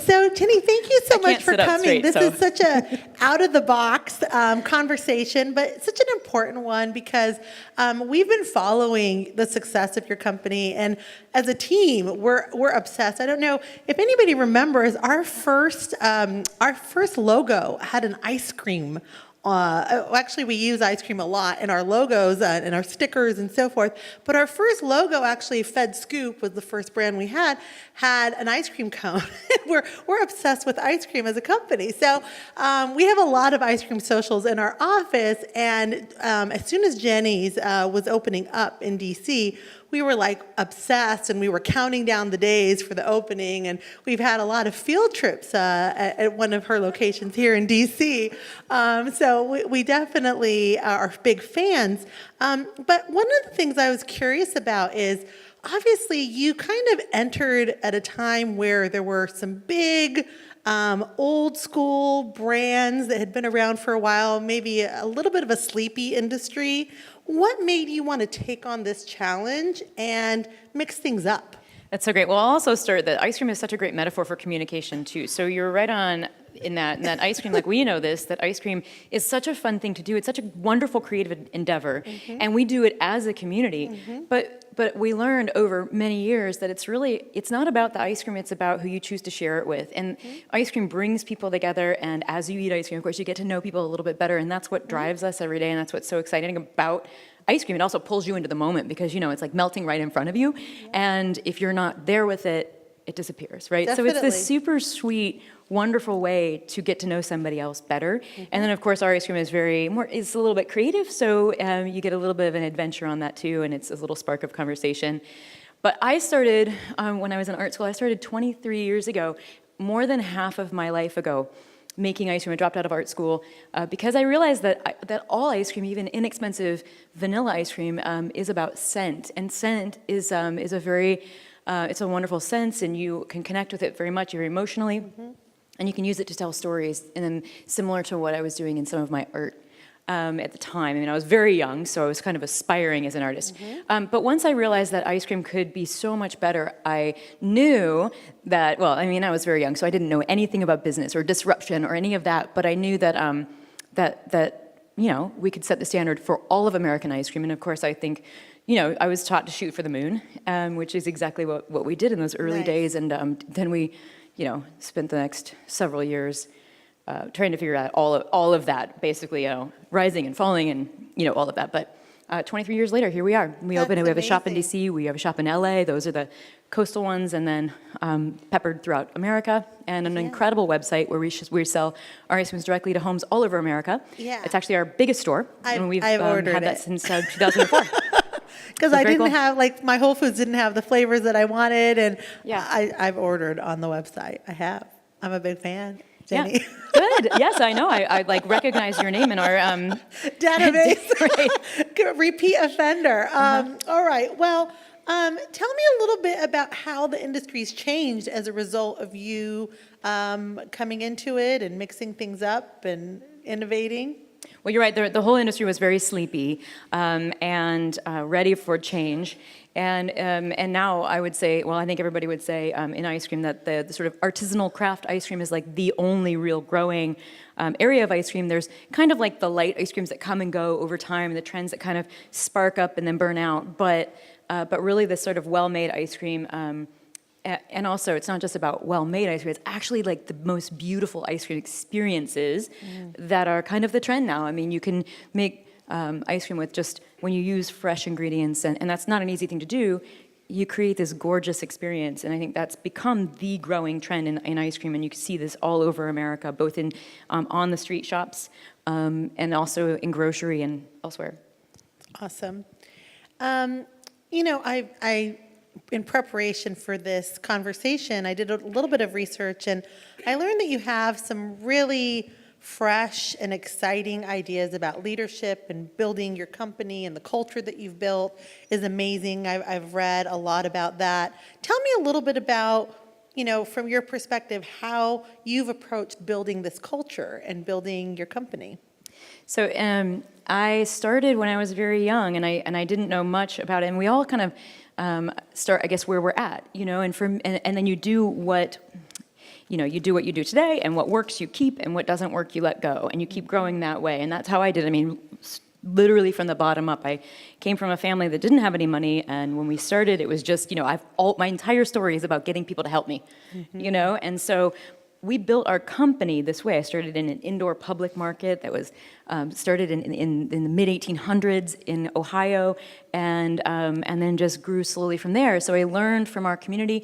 So, Jeni, thank you so much for coming. Straight, this is such a out-of-the-box conversation, but such an important one because we've been following the success of your company, and as a team, we're obsessed. I don't know if anybody remembers our first logo had an ice cream. Actually, we use ice cream a lot in our logos and our stickers and so forth. But our first logo, actually, Fed Scoop was the first brand we had an ice cream cone. we're obsessed with ice cream as a company. So we have a lot of ice cream socials in our office. And as soon as Jeni's was opening up in DC, we were like obsessed, and we were counting down the days for the opening, and we've had a lot of field trips at one of her locations here in DC. So we definitely are big fans. But one of the things I was curious about is, obviously, you kind of entered at a time where there were some big old school brands that had been around for a while, maybe a little bit of a sleepy industry. What made you want to take on this challenge and mix things up? That's so great. Well, I'll also start that ice cream is such a great metaphor for communication too. So you're right on in that ice cream, like we know this, that ice cream is such a fun thing to do. It's such a wonderful creative endeavor, and we do it as a community. But we learned over many years that it's not about the ice cream, it's about who you choose to share it with. And ice cream brings people together, and as you eat ice cream, of course, you get to know people a little bit better, and that's what drives us every day, and that's what's so exciting about ice cream. It also pulls you into the moment because, it's like melting right in front of you, and if you're not there with it, it disappears, right? Definitely. So it's this super sweet, wonderful way to get to know somebody else better. And then, of course, our ice cream is it's a little bit creative, so you get a little bit of an adventure on that too, and it's a little spark of conversation. But I started, when I was in art school, I started 23 years ago, more than half of my life ago, making ice cream. I dropped out of art school because I realized that all ice cream, even inexpensive vanilla ice cream, is about scent. And scent is a very, it's a wonderful sense, and you can connect with it very much, very emotionally. And you can use it to tell stories, and then similar to what I was doing in some of my art at the time. I mean, I was very young, so I was kind of aspiring as an artist. But once I realized that ice cream could be so much better, I knew that, I was very young, so I didn't know anything about business or disruption or any of that, but I knew that, we could set the standard for all of American ice cream. And of course, I think, I was taught to shoot for the moon, which is exactly what we did in those early days. And then we, spent the next several years trying to figure out all of that, basically, rising and falling and, all of that. But 23 years later, here we are. We have a shop in DC, we have a shop in LA, those are the coastal ones, and then peppered throughout America, and an incredible website where we sell our ice creams directly to homes all over America. It's actually our biggest store, and we've had that since 2004. Because I didn't have, my Whole Foods didn't have the flavors that I wanted, and I've ordered on the website. I have. I'm a big fan, Jeni. Yeah. Good. Yes, I know. I recognize your name in our database. Repeat offender. All right. Well, tell me a little bit about how the industry's changed as a result of you coming into it and mixing things up and innovating. Well, you're right. The whole industry was very sleepy and ready for change. And now I would say, I think everybody would say in ice cream that the sort of artisanal craft ice cream is like the only real growing area of ice cream. There's kind of like the light ice creams that come and go over time, the trends that kind of spark up and then burn out. But really this sort of well-made ice cream, and also it's not just about well-made ice cream, it's actually like the most beautiful ice cream experiences that are kind of the trend now. I mean, you can make ice cream with just, when you use fresh ingredients, and that's not an easy thing to do, you create this gorgeous experience. And I think that's become the growing trend in ice cream, and you can see this all over America, both in on the street shops and also in grocery and elsewhere. Awesome. I in preparation for this conversation, I did a little bit of research, and I learned that you have some really fresh and exciting ideas about leadership and building your company, and the culture that you've built is amazing. I've read a lot about that. Tell me a little bit about, from your perspective, how you've approached building this culture and building your company. So I started when I was very young, and I didn't know much about it. And we all kind of start, I guess, where we're at, and then you do what you do what you do today, and what works you keep, and what doesn't work you let go, and you keep growing that way. And that's how I did. I mean, literally from the bottom up. I came from a family that didn't have any money, and when we started, it was just, my entire story is about getting people to help me, and so we built our company this way. I started in an indoor public market that was started in the mid-1800s in Ohio, and then just grew slowly from there. So I learned from our community,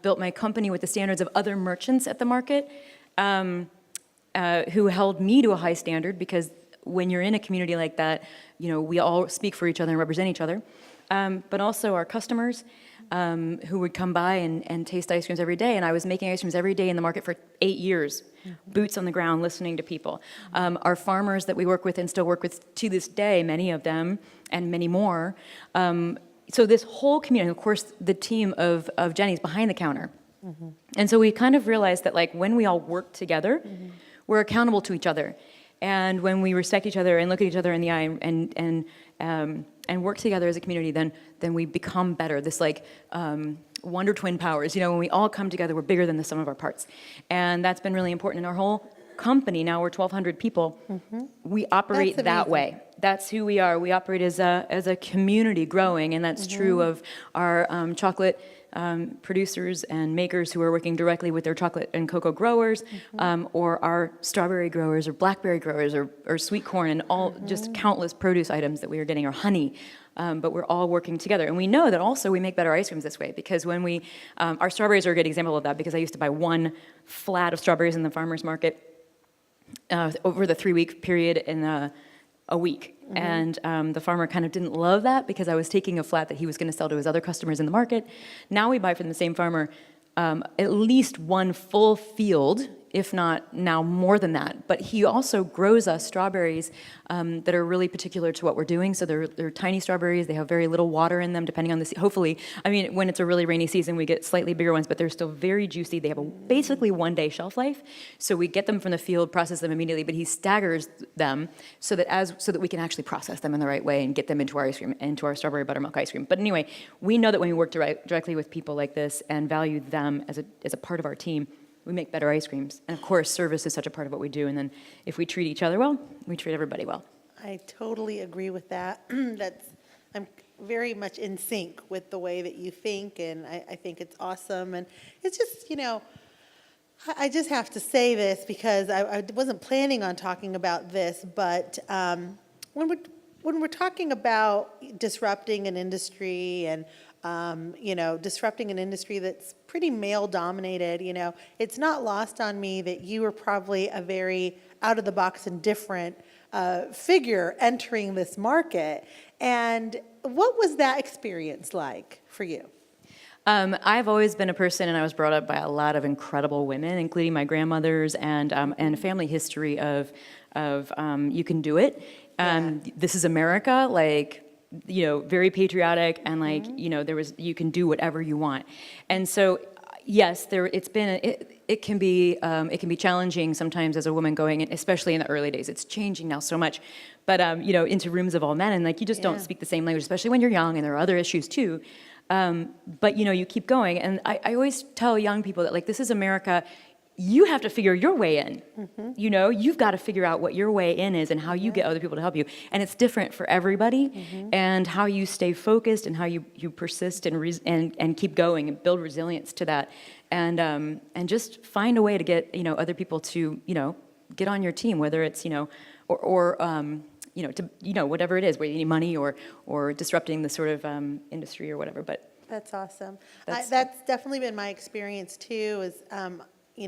built my company with the standards of other merchants at the market, who held me to a high standard, because when you're in a community like that, we all speak for each other and represent each other. But also our customers, who would come by and taste ice creams every day. And I was making ice creams every day in the market for 8 years, boots on the ground, listening to people. Our farmers that we work with and still work with to this day, many of them, and many more. So this whole community, of course, the team of Jeni's behind the counter. And so we kind of realized that, like, when we all work together, we're accountable to each other. And when we respect each other and look at each other in the eye and work together as a community, then we become better. This wonder twin powers. When we all come together, we're bigger than the sum of our parts. And that's been really important in our whole company. Now we're 1,200 people. We operate that way. That's who we are. We operate as a community growing, and that's true of our chocolate producers and makers who are working directly with their chocolate and cocoa growers, or our strawberry growers or blackberry growers or sweet corn, and all just countless produce items that we are getting, or honey. But we're all working together. And we know that also we make better ice creams this way, because when our strawberries are a good example of that, because I used to buy one flat of strawberries in the farmer's market over the 3-week period in a week. And the farmer kind of didn't love that, because I was taking a flat that he was going to sell to his other customers in the market. Now we buy from the same farmer at least one full field, if not now more than that. But he also grows us strawberries that are really particular to what we're doing. So they're tiny strawberries. They have very little water in them, depending on the hopefully, when it's a really rainy season, we get slightly bigger ones, but they're still very juicy. They have a basically 1-day shelf life. So we get them from the field, process them immediately, but he staggers them so that we can actually process them in the right way and get them into our ice cream, into our strawberry buttermilk ice cream. But anyway, we know that when we work directly with people like this and value them as a part of our team, we make better ice creams. And of course, service is such a part of what we do. And then if we treat each other well, we treat everybody well. I totally agree with that. I'm very much in sync with the way that you think, and I think it's awesome. And it's just, I just have to say this, because I wasn't planning on talking about this, but when we're talking about disrupting an industry and disrupting an industry that's pretty male-dominated, it's not lost on me that you were probably a very out-of-the-box and different figure entering this market. And what was that experience like for you? I've always been a person, and I was brought up by a lot of incredible women, including my grandmothers, and a family history of you can do it. This is America, very patriotic, and you can do whatever you want. And so, yes, it can be challenging sometimes as a woman going in, especially in the early days. It's changing now so much, but into rooms of all men, and you just don't speak the same language, especially when you're young, and there are other issues too. But you keep going, and I always tell young people that this is America. You have to figure your way in. You've got to figure out what your way in is and how you get other people to help you. And it's different for everybody, and how you stay focused and how you persist and keep going and build resilience to that. And just find a way to get, other people to, get on your team, whether it's, whatever it is, whether you need money or disrupting the sort of industry or whatever. But that's awesome. That's definitely been my experience too, is,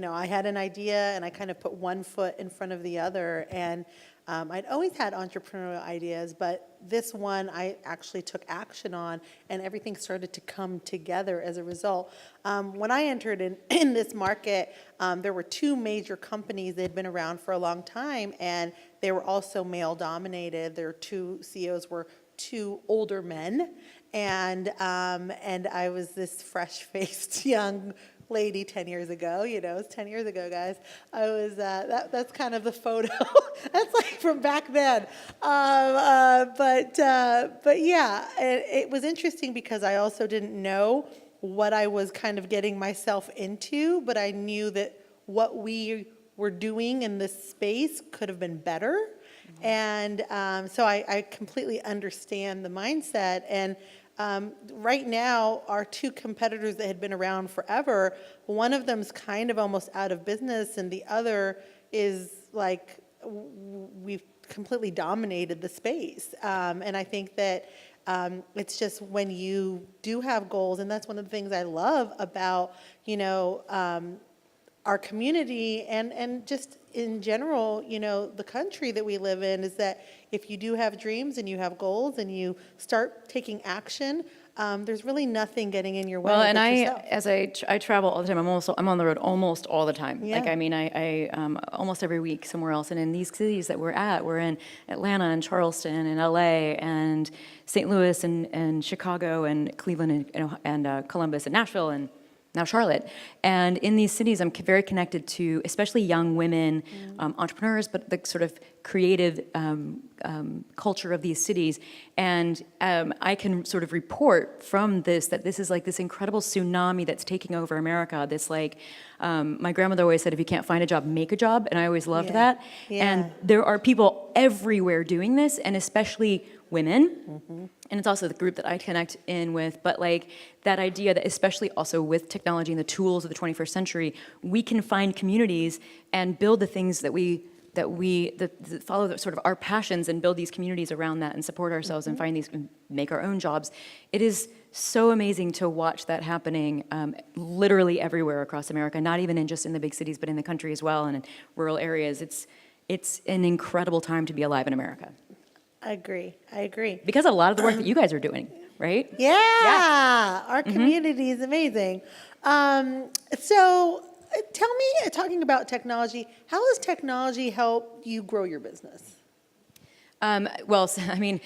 I had an idea and I kind of put one foot in front of the other, and I'd always had entrepreneurial ideas, but this one I actually took action on, and everything started to come together as a result. When I entered in this market, there were 2 major companies that had been around for a long time, and they were also male-dominated. Their 2 CEOs were 2 older men, and I was this fresh-faced young lady 10 years ago. It was 10 years ago, guys. I was that's kind of the photo. That's from back then. But yeah, it was interesting because I also didn't know what I was kind of getting myself into, but I knew that what we were doing in this space could have been better. And so I completely understand the mindset. And right now, our two competitors that had been around forever, one of them's kind of almost out of business, and the other is like, we've completely dominated the space. And I think that it's just when you do have goals, and that's one of the things I love about, you know, our community and just in general, you know, the country that we live in, is that if you do have dreams and you have goals and you start taking action, there's really nothing getting in your way. Well, and but yourself. as I travel all the time, I'm on the road almost all the time. Yeah. Like, I mean, I almost every week somewhere else. And in these cities that we're in Atlanta and Charleston and LA and St. Louis and Chicago and Cleveland and Columbus and Nashville and now Charlotte. And in these cities, I'm very connected to especially young women, entrepreneurs, but the sort of creative culture of these cities. And I can sort of report from this that this is like this incredible tsunami that's taking over America. This like, my grandmother always said, if you can't find a job, make a job. And I always loved that. Yeah. And there are people everywhere doing this, and especially women. And it's also the group that I connect in with, but like that idea that especially also with technology and the tools of the 21st century, we can find communities and build the things that follow the, sort of our passions and build these communities around that and support ourselves and find these, make our own jobs. It is so amazing to watch that happening literally everywhere across America, not even just in the big cities, but in the country as well and in rural areas. It's an incredible time to be alive in America. I agree. Because of a lot of the work that you guys are doing, right? Yeah. Our community is amazing. So tell me, talking about technology, how has technology helped you grow your business? Well, I mean,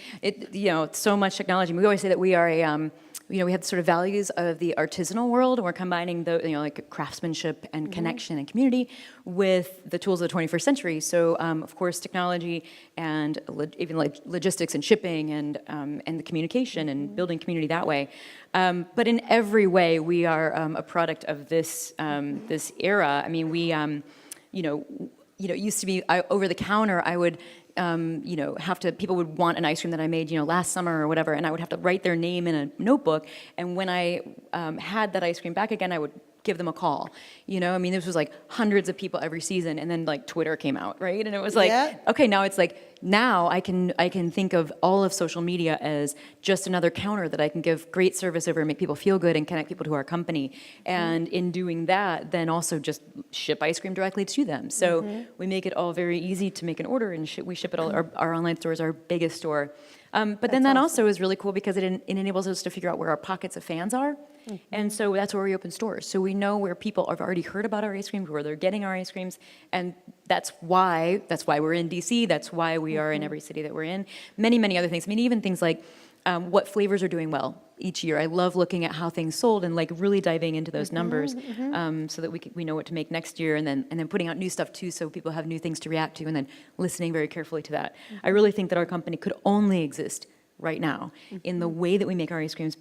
so much technology. We always say that we are we have sort of values of the artisanal world, and we're combining the, like craftsmanship and connection and community with the tools of the 21st century. So, of course, technology and even like logistics and shipping and the communication and building community that way. But in every way, we are a product of this this era. I mean, we it used to be over the counter. I would. People would want an ice cream that I made, last summer or whatever, and I would have to write their name in a notebook. And when I had that ice cream back again, I would give them a call. I mean, this was like hundreds of people every season, and then like Twitter came out, right? And it was like, okay, now it's like, now I can think of all of social media as just another counter that I can give great service over and make people feel good and connect people to our company. And in doing that, then also just ship ice cream directly to them. So we make it all very easy to make an order, and we ship it all. Our online store is our biggest store. But then that also is really cool because it enables us to figure out where our pockets of fans are. And so that's where we open stores. So we know where people have already heard about our ice creams, where they're getting our ice creams. And that's why we're in DC. That's why we are in every city that we're in. Many, many other things. I mean, even things like what flavors are doing well each year. I love looking at how things sold and like really diving into those numbers so that we know what to make next year, and then putting out new stuff too, so people have new things to react to, and then listening very carefully to that. I really think that our company could only exist right now in the way that we make our ice creams.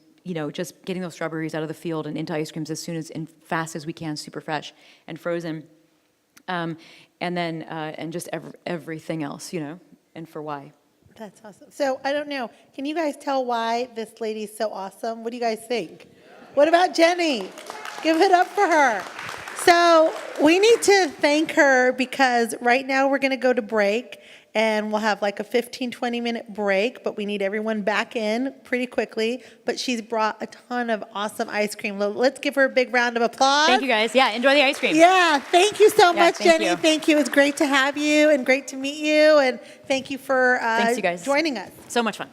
Just getting those strawberries out of the field and into ice creams as soon as and fast as we can, super fresh and frozen, and then and just everything else, and for why. That's awesome. So I don't know. Can you guys tell why this lady's so awesome? What do you guys think? What about Jeni? Give it up for her. So we need to thank her because right now we're going to go to break, and we'll have like a 15, 20-minute break, but we need everyone back in pretty quickly. But she's brought a ton of awesome ice cream. Let's give her a big round of applause. Thank you, guys. Yeah, enjoy the ice cream. Yeah, thank you so much, thank Jeni. you. Thank you. It's great to have you and great to meet you. And thank you for Thanks, you guys. joining us. So much fun.